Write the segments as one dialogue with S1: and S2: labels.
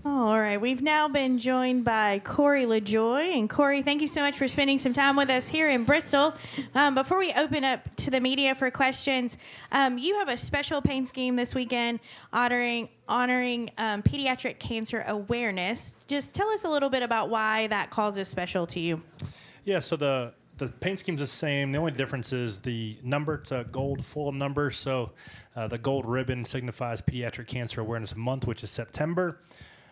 S1: All right, we've now been joined by Corey LaJoie. And Corey, thank you so much for spending some time with us here in Bristol. Before we open up to the media for questions, you have a special paint scheme this weekend honoring pediatric cancer awareness. Just tell us a little bit about why that cause is special to you.
S2: Yeah, so the paint scheme's the same. The only difference is the number. It's a gold full number. So the gold ribbon signifies Pediatric Cancer Awareness Month, which is September.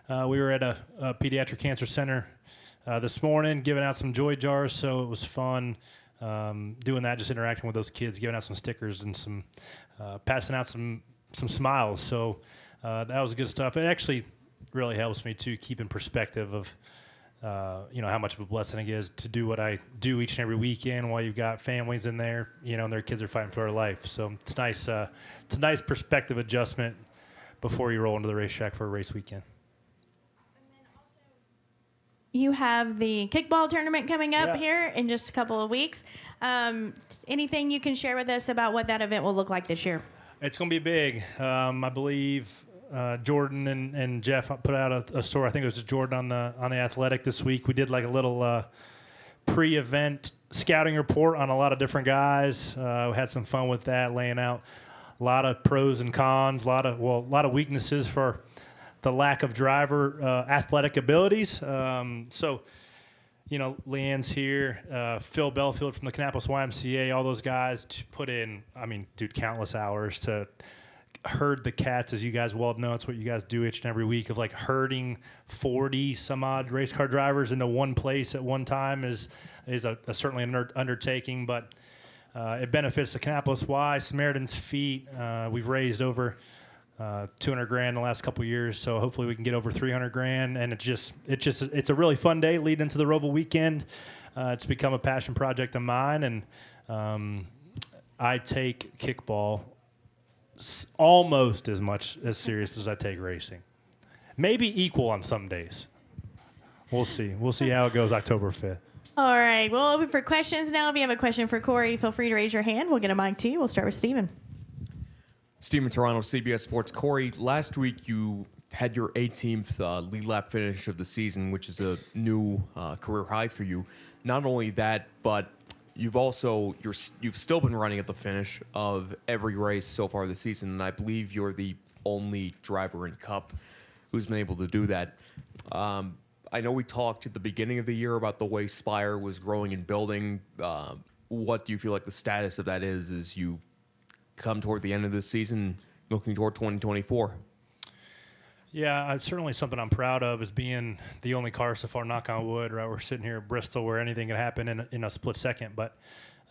S2: We were at a pediatric cancer center this morning giving out some joy jars, so it was fun doing that, just interacting with those kids, giving out some stickers and some passing out some smiles. So that was good stuff. It actually really helps me to keep in perspective of how much of a blessing it is to do what I do each and every weekend while you've got families in there, and their kids are fighting for their life. So it's nice. It's a nice perspective adjustment before you roll into the racetrack for a race weekend.
S1: You have the kickball tournament coming up here in just a couple of weeks. Anything you can share with us about what that event will look like this year?
S2: It's going to be big. I believe Jordan and Jeff put out a story. I think it was just Jordan on the Athletic this week. We did like a little pre-event scouting report on a lot of different guys. We had some fun with that, laying out a lot of pros and cons, a lot of weaknesses for the lack of driver athletic abilities. So, Leanne's here, Phil Belfield from the Kannapolis YMCA, all those guys to put in, countless hours to herd the cats, as you guys well know. It's what you guys do each and every week, of like herding 40 some odd race car drivers into one place at one time is certainly an undertaking, but it benefits the Kannapolis Y, Samaritan's Feet. We've raised over $200,000 in the last couple of years, so hopefully we can get over $300,000. And it's a really fun day leading into the Roval weekend. It's become a passion project of mine, and I take kickball almost as much as serious as I take racing. Maybe equal on some days. We'll see. We'll see how it goes October 5th.
S1: All right, we'll open for questions now. If you have a question for Corey, feel free to raise your hand. We'll get a mic to you. We'll start with Stephen.
S3: Stephen Toronto, CBS Sports. Corey, last week you had your 18th lead lap finish of the season, which is a new career high for you. Not only that, but you've still been running at the finish of every race so far this season, and I believe you're the only driver in Cup who's been able to do that. I know we talked at the beginning of the year about the way Spire was growing and building. What do you feel like the status of that is as you come toward the end of this season, looking toward 2024?
S2: Yeah, it's certainly something I'm proud of, is being the only car so far, knock on wood, right? We're sitting here at Bristol where anything can happen in a split second. But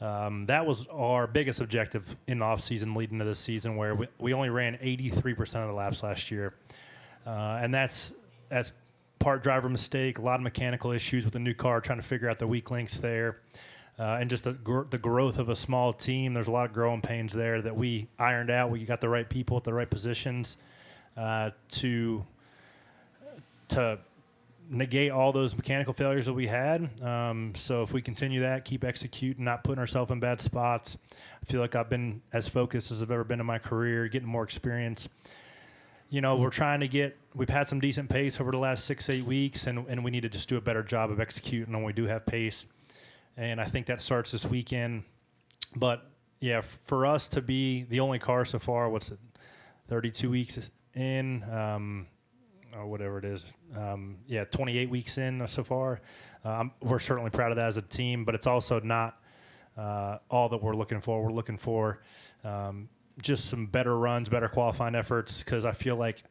S2: that was our biggest objective in the offseason leading to this season, where we only ran 83% of the laps last year. And that's part driver mistake, a lot of mechanical issues with the new car, trying to figure out the weak links there. And just the growth of a small team. There's a lot of growing pains there that we ironed out. We got the right people at the right positions to negate all those mechanical failures that we had. So if we continue that, keep executing, not putting ourselves in bad spots, I feel like I've been as focused as I've ever been in my career, getting more experience. We've had some decent pace over the last 6-8 weeks, and we need to just do a better job of executing when we do have pace. And I think that starts this weekend. But, yeah, for us to be the only car so far, 32 weeks in, or whatever it is, 28 weeks in so far. We're certainly proud of that as a team, but it's also not all that we're looking for. We're looking for just some better runs, better qualifying efforts, because I feel like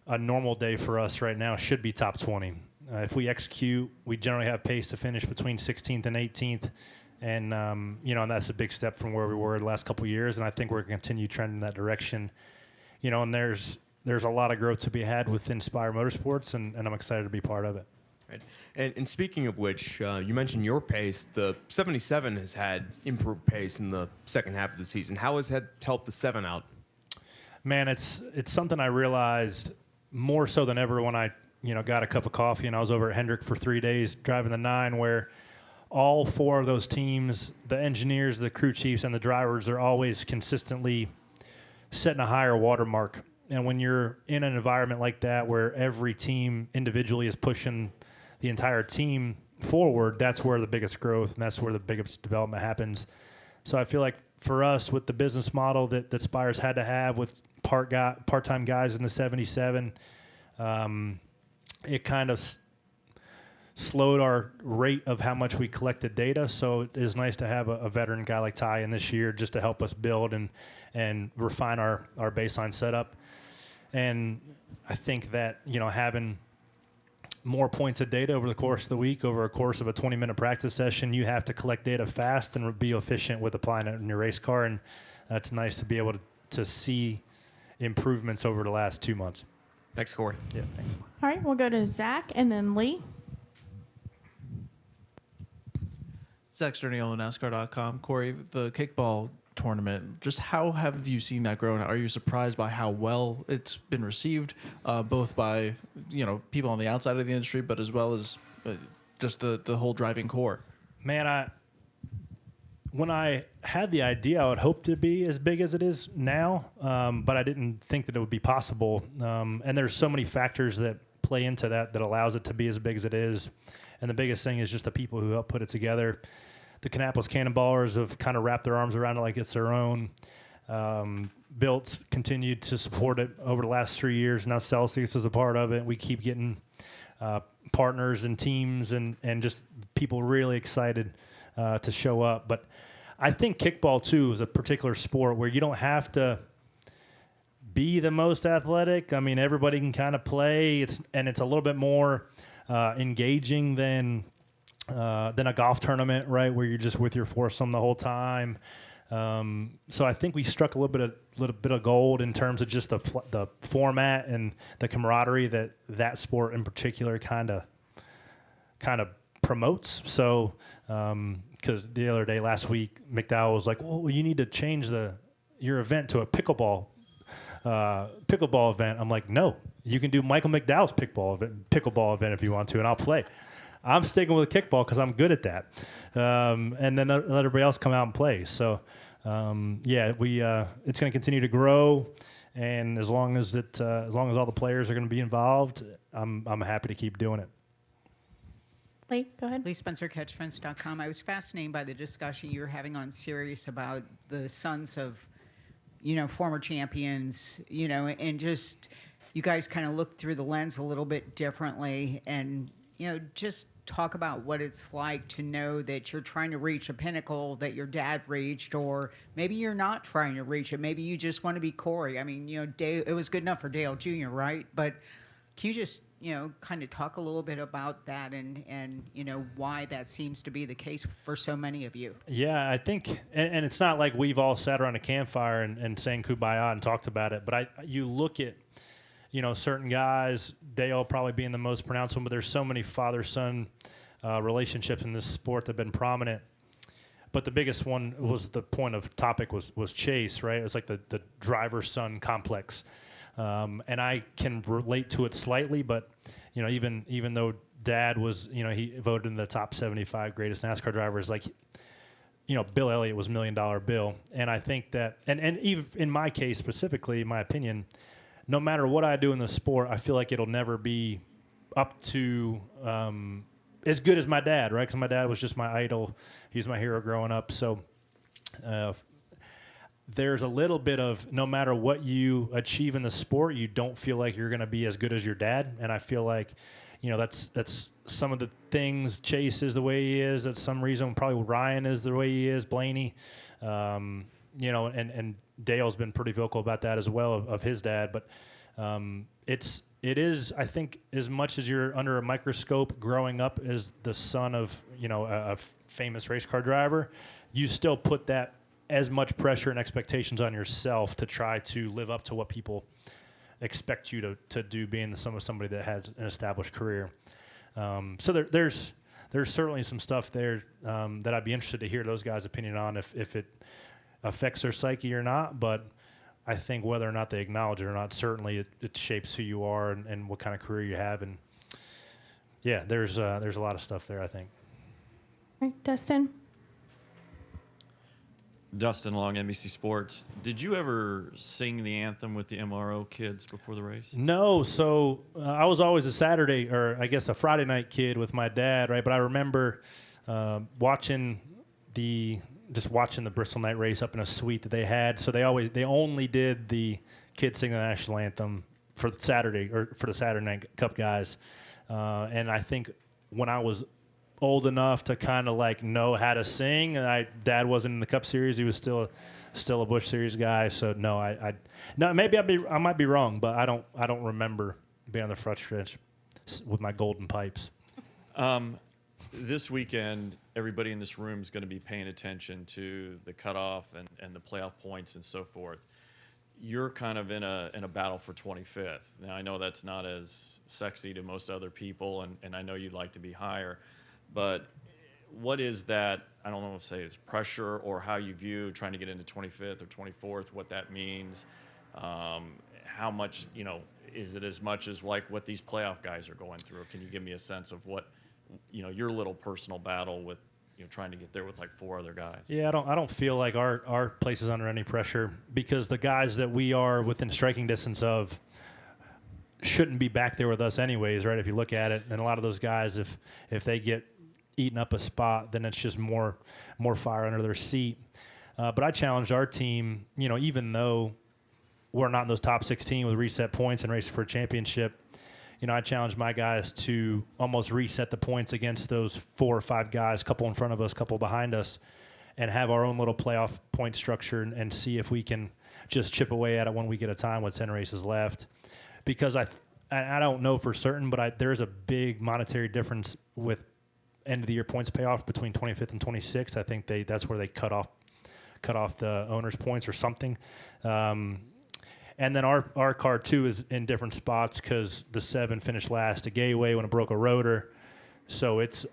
S2: a normal day for us right now should be top 20. If we execute, we generally have pace to finish between 16th and 18th. And, and that's a big step from where we were the last couple of years. And I think we're going to continue trending in that direction. And there's a lot of growth to be had within Spire Motorsports, and I'm excited to be part of it.
S3: Right. And speaking of which, you mentioned your pace. The 77 has had improved pace in the second half of the season. How has that helped the 7 out?
S2: Man, it's something I realized more so than ever when I got a cup of coffee and I was over at Hendrick for 3 days driving the 9, where all 4 of those teams, the engineers, the crew chiefs, and the drivers, are always consistently setting a higher watermark And when you're in an environment like that where every team individually is pushing the entire team forward, that's where the biggest growth and that's where the biggest development happens. So I feel like for us, with the business model that Spires had to have with part-time guys in the 77, it kind of slowed our rate of how much we collected data. So it is nice to have a veteran guy like Ty in this year just to help us build and refine our baseline setup. And I think that, having more points of data over the course of the week, over a course of a 20-minute practice session, you have to collect data fast and be efficient with applying it in your race car. And that's nice to be able to see improvements over the last 2 months.
S3: Thanks, Corey.
S2: Yeah, thanks.
S1: All right, we'll go to Zach and then Lee.
S4: Zach Sterniolo, NASCAR.com. Corey, the kickball tournament, just how have you seen that grow? Are you surprised by how well it's been received, both by people on the outside of the industry, but as well as just the whole driving core?
S2: Man, when I had the idea, I would hope to be as big as it is now, but I didn't think that it would be possible. And there's so many factors that play into that allows it to be as big as it is. And the biggest thing is just the people who help put it together. The Kannapolis Cannonballers have kind of wrapped their arms around it like it's their own. Built's continued to support it over the last 3 years. Now Celsius is a part of it. We keep getting partners and teams and just people really excited to show up. But I think kickball, too, is a particular sport where you don't have to be the most athletic. I mean, everybody can kind of play. It's a little bit more engaging than a golf tournament, right, where you're just with your foursome the whole time. So I think we struck a little bit of gold in terms of just the format and the camaraderie that sport in particular kind of promotes. So because the other day last week, McDowell was like, "Well, you need to change your event to a pickleball event." I'm like, "No, you can do Michael McDowell's pickleball event if you want to, and I'll play." I'm sticking with kickball because I'm good at that, and then let everybody else come out and play. So, it's going to continue to grow, and as long as all the players are going to be involved, I'm happy to keep doing it.
S1: Lee, go ahead.
S5: Lee Spencer, CatchFence.com. I was fascinated by the discussion you were having on Sirius about the sons of, former champions, and just you guys kind of look through the lens a little bit differently, and just talk about what it's like to know that you're trying to reach a pinnacle that your dad reached, or maybe you're not trying to reach it. Maybe you just want to be Corey. I mean, Dale, it was good enough for Dale Jr., right? But can you just, kind of talk a little bit about that and why that seems to be the case for so many of you?
S2: Yeah, I think, and it's not like we've all sat around a campfire and sang Kumbaya and talked about it, but you look at, certain guys, Dale probably being the most pronounced one, but there's so many father-son relationships in this sport that have been prominent. But the biggest one was the point of topic was Chase, right? It was like the driver-son complex. And I can relate to it slightly, but, even though Dad was, he voted in the top 75 greatest NASCAR drivers, like, Bill Elliott was $1 Million Bill. And I think that, and even in my case specifically, in my opinion, no matter what I do in the sport, I feel like it'll never be up to as good as my dad, right? Because my dad was just my idol. He was my hero growing up. So there's a little bit of no matter what you achieve in the sport, you don't feel like you're going to be as good as your dad. And I feel like, that's some of the things. Chase is the way he is. That's some reason probably Ryan is the way he is, Blaney. And Dale's been pretty vocal about that as well of his dad. But it is, I think, as much as you're under a microscope growing up as the son of, a famous race car driver, you still put that as much pressure and expectations on yourself to try to live up to what people expect you to do, being the son of somebody that has an established career. So there's certainly some stuff there that I'd be interested to hear those guys' opinion on if it affects their psyche or not. But I think whether or not they acknowledge it or not, certainly it shapes who you are and what kind of career you have. And yeah, there's a lot of stuff there, I think.
S1: All right, Dustin.
S6: Dustin Long, NBC Sports. Did you ever sing the anthem with the MRO kids before the race?
S2: No, so I was always a Saturday, or I guess a Friday night kid with my dad, right? But I remember watching the Bristol night race up in a suite that they had. So they only did the kids sing the national anthem for the Saturday Night Cup guys, and I think when I was old enough to kind of like know how to sing, and Dad wasn't in the Cup Series; he was still a Busch Series guy. So no, maybe I might be wrong, but I don't remember being on the front stretch with my golden pipes.
S6: This weekend, everybody in this room is going to be paying attention to the cutoff and the playoff points and so forth. You're kind of in a battle for 25th. Now, I know that's not as sexy to most other people, and I know you'd like to be higher, but what is that, I don't know if say it's pressure or how you view trying to get into 25th or 24th, what that means, how much, is it as much as like what these playoff guys are going through? Can you give me a sense of what, your little personal battle with, trying to get there with like 4 other guys?
S2: Yeah, I don't feel like our place is under any pressure because the guys that we are within striking distance of shouldn't be back there with us anyways, right? If you look at it, and a lot of those guys, if they get eaten up a spot, then it's just more fire under their seat. But I challenged our team, even though we're not in those top 16 with reset points and racing for a championship, I challenged my guys to almost reset the points against those 4 or 5 guys, couple in front of us, couple behind us, and have our own little playoff point structure and see if we can just chip away at it 1 week at a time with 10 races left. Because I don't know for certain, but there is a big monetary difference with end of the year points payoff between 25th and 26th. I think that's where they cut off the owner's points or something. And then our car too is in different spots because the 7 finished last at Gateway when it broke a rotor, so it's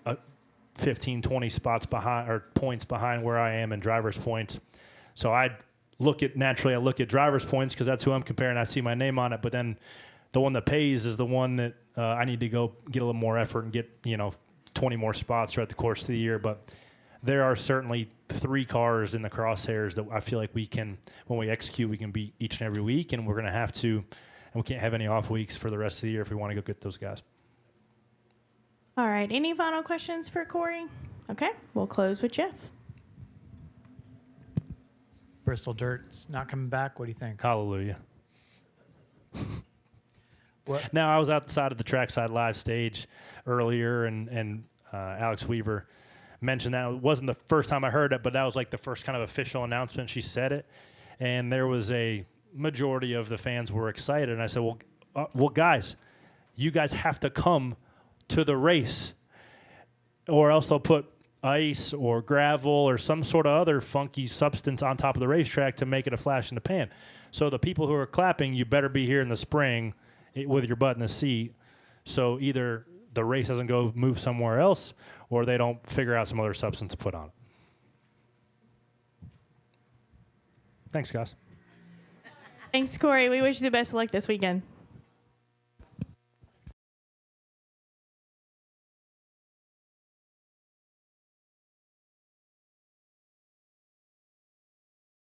S2: 15, 20 spots behind or points behind where I am in driver's points. So I look at driver's points because that's who I'm comparing. I see my name on it, but then the one that pays is the one that I need to go get a little more effort and get 20 more spots throughout the course of the year. But there are certainly 3 cars in the crosshairs that I feel like we can, when we execute, we can beat each and every week, and we're going to have to, and we can't have any off weeks for the rest of the year if we want to go get those guys.
S1: All right. Any final questions for Corey? Okay. We'll close with Jeff.
S7: Bristol Dirt's not coming back. What do you think?
S2: Hallelujah.
S7: What?
S2: Now, I was outside of the trackside live stage earlier, and Alex Weaver mentioned that. It wasn't the first time I heard it, but that was like the first kind of official announcement she said it. And there was a majority of the fans were excited. And I said, well, guys, you guys have to come to the race or else they'll put ice or gravel or some sort of other funky substance on top of the racetrack to make it a flash in the pan. So the people who are clapping, you better be here in the spring with your butt in the seat. So either the race doesn't go move somewhere else or they don't figure out some other substance to put on it. Thanks, guys.
S1: Thanks, Corey. We wish you the best of luck this weekend.